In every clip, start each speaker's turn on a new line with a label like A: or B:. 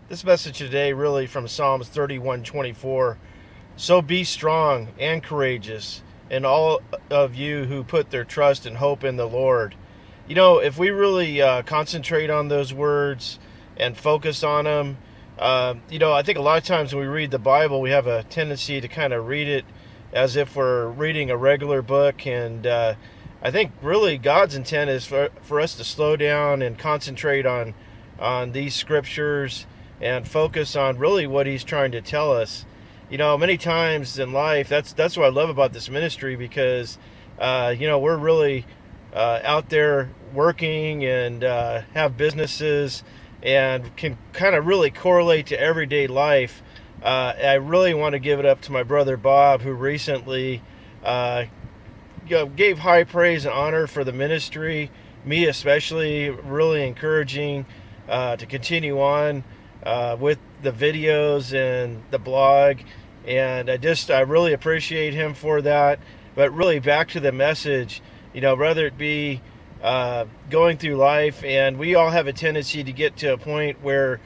A: This message today really from Psalms 31:24. So be strong and courageous, and all of you who put their trust and hope in the Lord. If we really concentrate on those words and focus on them, I think a lot of times when we read the Bible, we have a tendency to kind of read it as if we're reading a regular book. And I think really God's intent is for us to slow down and concentrate on these scriptures and focus on really what He's trying to tell us. Many times in life, that's what I love about this ministry, because we're really out there working and have businesses and can kind of really correlate to everyday life. I really want to give it up to my brother Bob, who recently uh, gave high praise and honor for the ministry. Me especially, really encouraging to continue on with the videos and the blog, and I really appreciate him for that. But really, back to the message, whether it be going through life, and we all have a tendency to get to a point where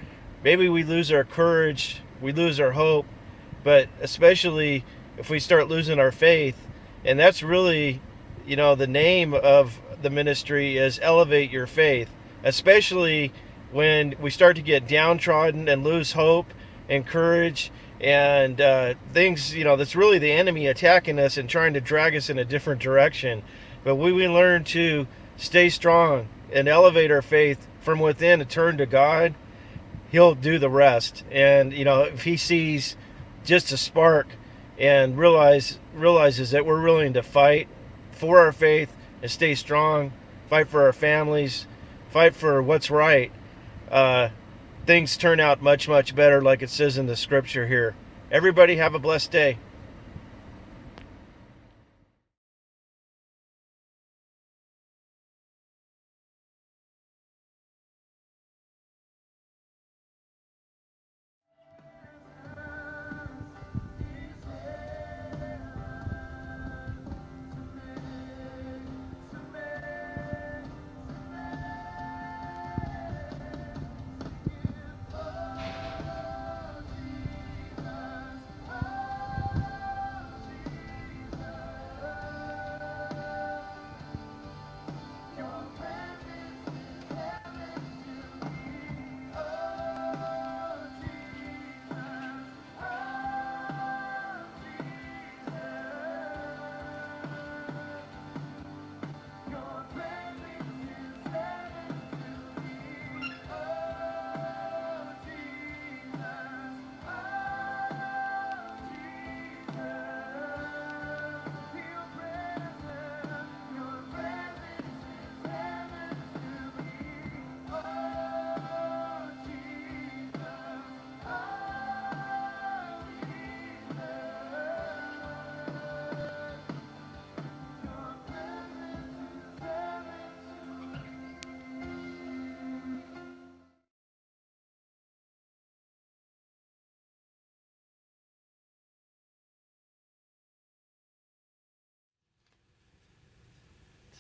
A: maybe we lose our courage, we lose our hope, but especially if we start losing our faith. And that's really, the name of the ministry is Elevate Your Faith, especially when we start to get downtrodden and lose hope and courage and things, that's really the enemy attacking us and trying to drag us in a different direction. But we learn to stay strong and elevate our faith from within and turn to God, He'll do the rest. And if He sees just a spark and realizes that we're willing to fight for our faith and stay strong, fight for our families, fight for what's right, uh, things turn out much, much better, like it says in the scripture here. Everybody have a blessed day.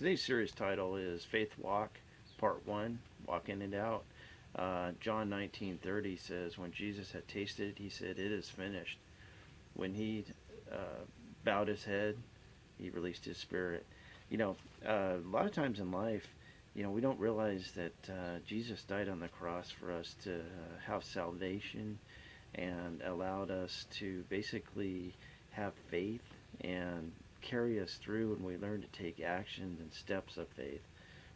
A: Today's series title is Faith Walk, Part 1, Walking It Out. John 19:30 says, when Jesus had tasted, he said, "It is finished." When he uh, bowed his head, he released his spirit. A lot of times in life, we don't realize that Jesus died on the cross for us to have salvation and allowed us to basically have faith and carry us through, and we learn to take actions and steps of faith,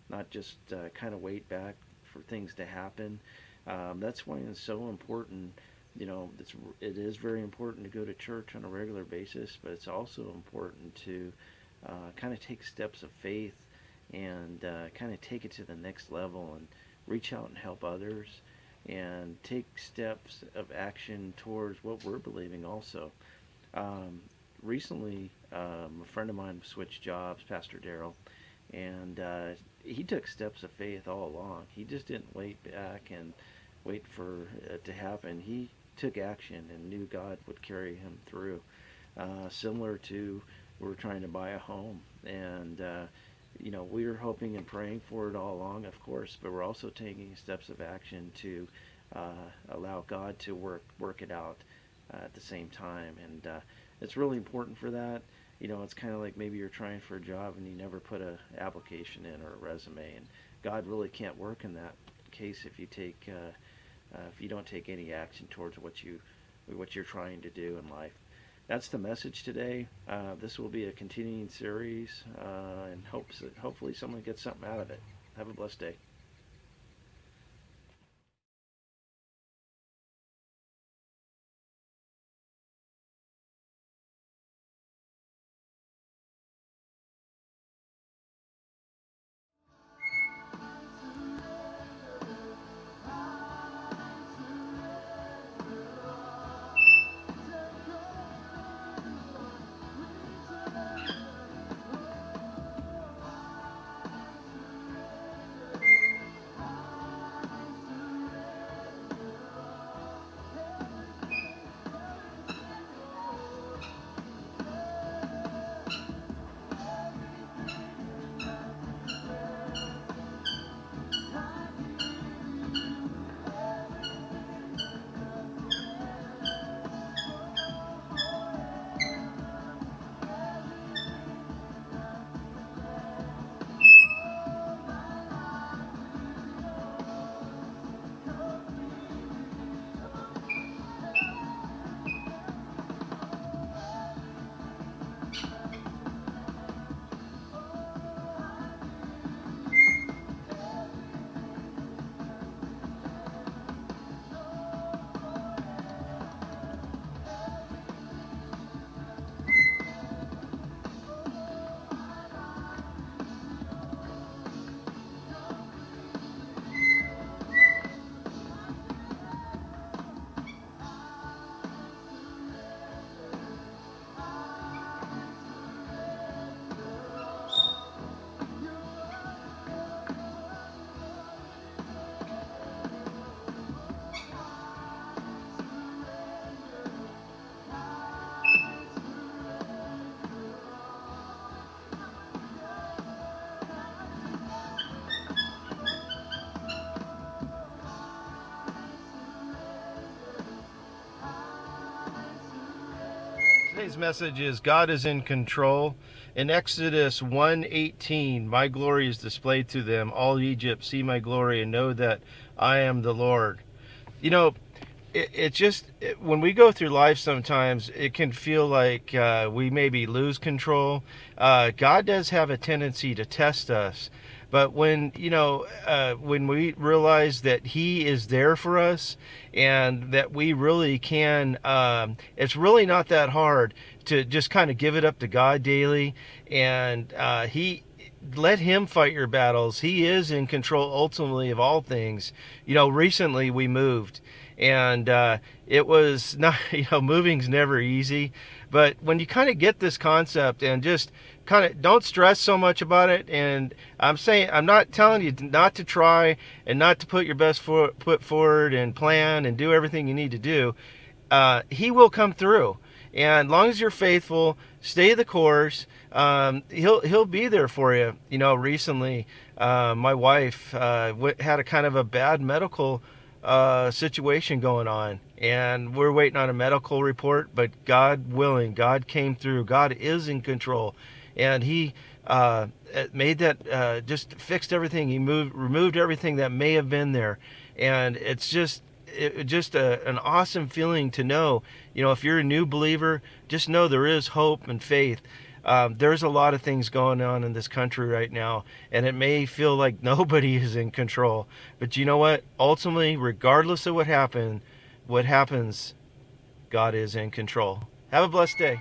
A: not just kind of wait back for things to happen. That's why it's so important. It is very important to go to church on a regular basis, but it's also important to kind of take steps of faith and kind of take it to the next level and reach out and help others and take steps of action towards what we're believing also. Um, Recently, a friend of mine switched jobs, Pastor Daryl, and he took steps of faith all along. He just didn't wait back and wait for it to happen. He took action and knew God would carry him through. Similar to, we're trying to buy a home, and we were hoping and praying for it all along, of course, but we're also taking steps of action to
B: allow God to work it out at the same time. And it's really important for that. It's kind of like maybe you're trying for a job and you never put a application in or a resume, and God really can't work in that case if you don't take any action towards what you're trying to do in life. That's the message today. This will be a continuing series, and hopefully someone gets something out of it. Have a blessed day.
A: Today's message is God is in control. In Exodus 1:18, my glory is displayed to them. All Egypt see my glory and know that I am the Lord. You know, when we go through life, sometimes it can feel like we maybe lose control. God does have a tendency to test us, but when we realize that He is there for us and that we really can, it's really not that hard to just kind of give it up to God daily, and He let Him fight your battles. He is in control ultimately of all things. Recently we moved, and it was not, moving's never easy, but when you kind of get this concept and just kind of don't stress so much about it. And I'm not telling you not to try and not to put your best foot forward and plan and do everything you need to do. He will come through, and as long as you're faithful, stay the course. He'll be there for you. Recently, my wife had a kind of a bad medical situation going on, and we're waiting on a medical report. But God willing, God came through. God is in control, and He made that, just fixed everything. He removed everything that may have been there, and it's just an awesome feeling to know. If you're a new believer, just know there is hope and faith. There's a lot of things going on in this country right now, and it may feel like nobody is in control. But you know what? Ultimately, regardless of what happens, God is in control. Have a blessed day.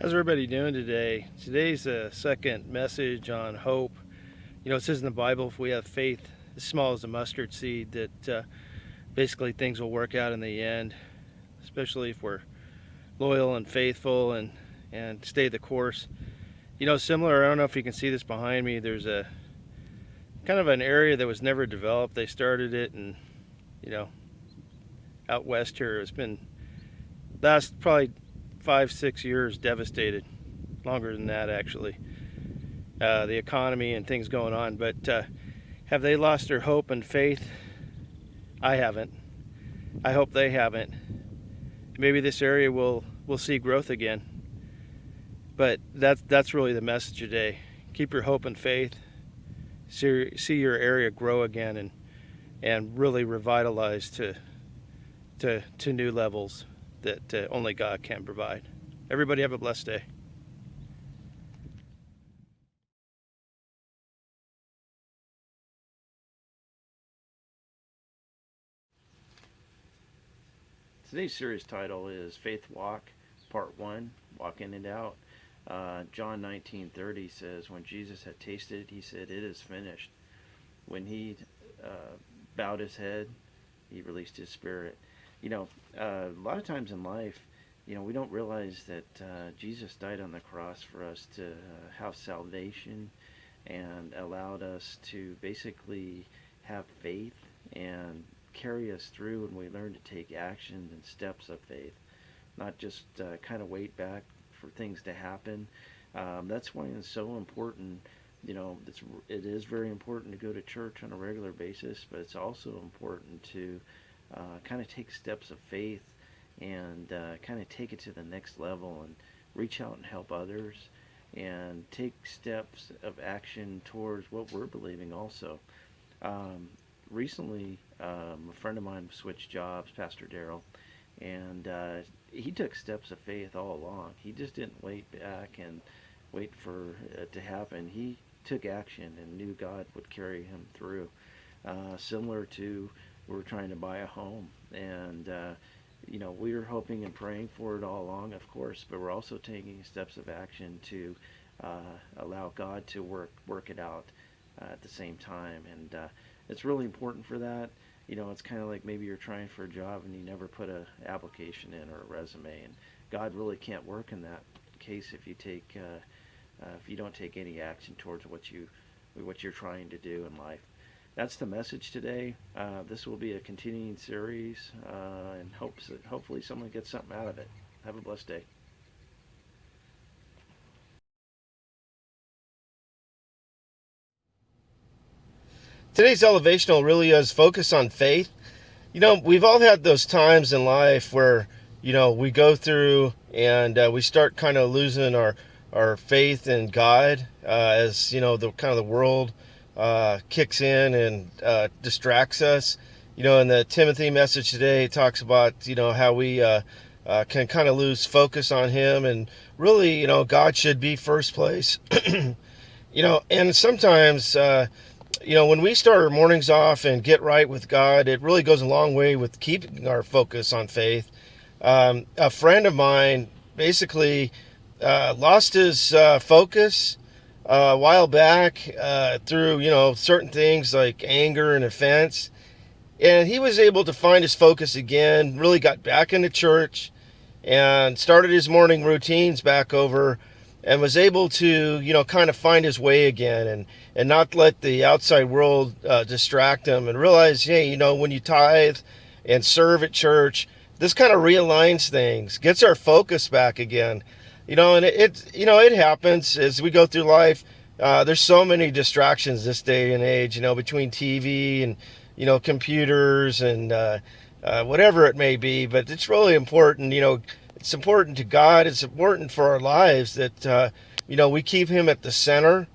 A: How's everybody doing today? Today's a second message on hope. It says in the Bible, if we have faith as small as a mustard seed, that basically things will work out in the end, especially if we're loyal and faithful and stay the course. Similar, I don't know if you can see this behind me, there's a kind of an area that was never developed. They started it and, out west here, it's been last probably 5-6 years devastated, longer than that actually. The economy and things going on, but have they lost their hope and faith? I haven't. I hope they haven't. Maybe this area will see growth again. But that's really the message today. Keep your hope and faith. See your area grow again and really revitalize to new levels that only God can provide. Everybody have a blessed day.
B: Today's series title is Faith Walk, Part 1, Walking It Out. John 19:30 says, when Jesus had tasted, he said, "It is finished." When he bowed his head, he released his spirit. A lot of times in life, we don't realize that Jesus died on the cross for us to have salvation and allowed us to basically have faith and carry us through, and we learn to take actions and steps of faith, not just kind of wait back for things to happen. That's why it's so important. It is very important to go to church on a regular basis, but it's also important to kind of take steps of faith and kind of take it to the next level and reach out and help others and take steps of action towards what we're believing also. Recently, a friend of mine switched jobs, Pastor Darrell, and he took steps of faith all along. He just didn't wait back and wait for it to happen. He took action and knew God would carry him through. Similar to, we were trying to buy a home, and we were hoping and praying for it all along, of course, but we're also taking steps of action to allow God to work it out at the same time. And it's really important for that. It's kind of like maybe you're trying for a job and you never put an application in or a resume, and God really can't work in that case if you don't take any action towards what you're trying to do in life. That's the message today. This will be a continuing series, and hopefully someone gets something out of it. Have a blessed day.
A: Today's elevational really is focus on faith. We've all had those times in life where, we go through and we start kind of losing our faith in God as, the kind of the world kicks in and distracts us. In the Timothy message today, it talks about, how we can kind of lose focus on Him, and really, God should be first place. And sometimes, when we start our mornings off and get right with God, it really goes a long way with keeping our focus on faith. A friend of mine basically lost his focus a while back through, certain things like anger and offense. And he was able to find his focus again, really got back into church and started his morning routines back over, and was able to, kind of find his way again and not let the outside world distract him, and realize, hey, when you tithe and serve at church, this kind of realigns things, gets our focus back again. And it happens as we go through life. There's so many distractions this day and age, between TV and, computers and whatever it may be. But it's really important, it's important to God. It's important for our lives that, we keep Him at the center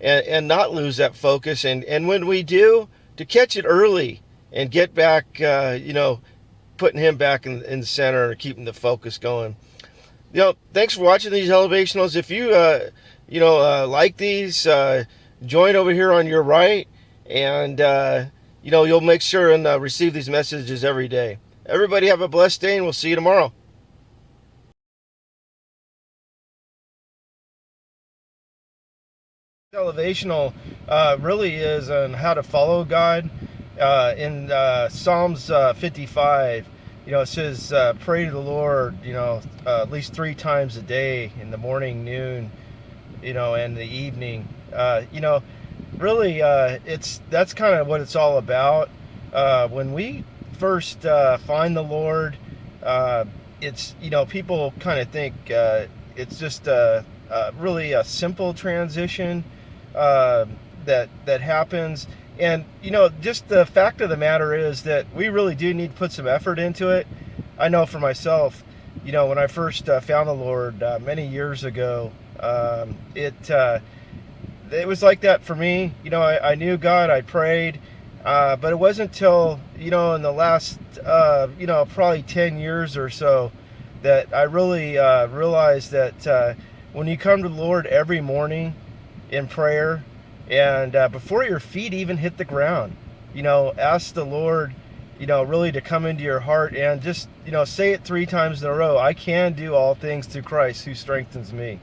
A: and not lose that focus. And when we do, to catch it early and get back, putting Him back in the center and keeping the focus going. Thanks for watching these elevationals. If you, like these, join over here on your right, and, you'll make sure and receive these messages every day. Everybody have a blessed day, and we'll see you tomorrow. Elevational really is on how to follow God. In Psalms 55, it says, pray to the Lord, at least 3 times a day, in the morning, noon, and the evening. Really, that's kind of what it's all about. When we first find the Lord, it's, people kind of think it's just really a simple transition uh, that happens. And just the fact of the matter is that we really do need to put some effort into it. I know for myself, when I first found the Lord many years ago, it was like that for me. I knew God, I prayed, but it wasn't until in the last probably 10 years or so that I really realized that when you come to the Lord every morning in prayer, and before your feet even hit the ground, ask the Lord, really to come into your heart, and just, say it 3 times in a row. I can do all things through Christ who strengthens me.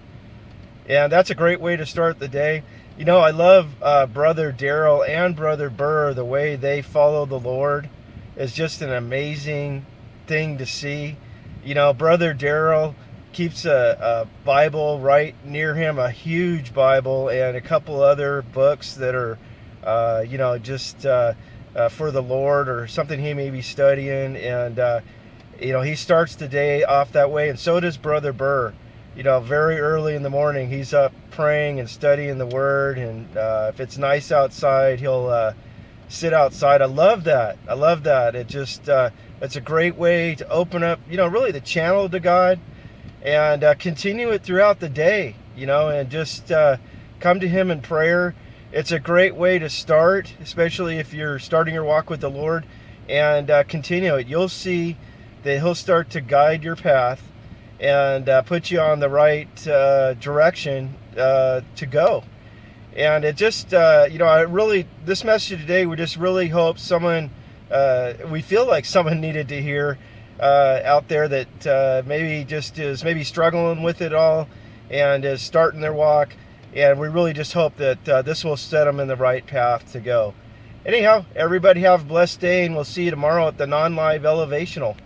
A: And that's a great way to start the day. I love Brother Daryl and Brother Burr. The way they follow the Lord is just an amazing thing to see. Brother Daryl keeps a Bible right near him, a huge Bible, and a couple other books that are, just for the Lord or something he may be studying. And, he starts the day off that way, and so does Brother Burr. Very early in the morning, he's up praying and studying the Word, and if it's nice outside, he'll sit outside. I love that. I love that. It's a great way to open up, really the channel to God, and continue it throughout the day, and just come to Him in prayer. It's a great way to start, especially if you're starting your walk with the Lord, and continue it. You'll see that He'll start to guide your path and put you on the right direction to go. And it just, this message today, we just really hope we feel like someone needed to hear out there that maybe just is maybe struggling with it all and is starting their walk. And we really just hope that this will set them in the right path to go. Anyhow, everybody have a blessed day, and we'll see you tomorrow at the non-live elevational.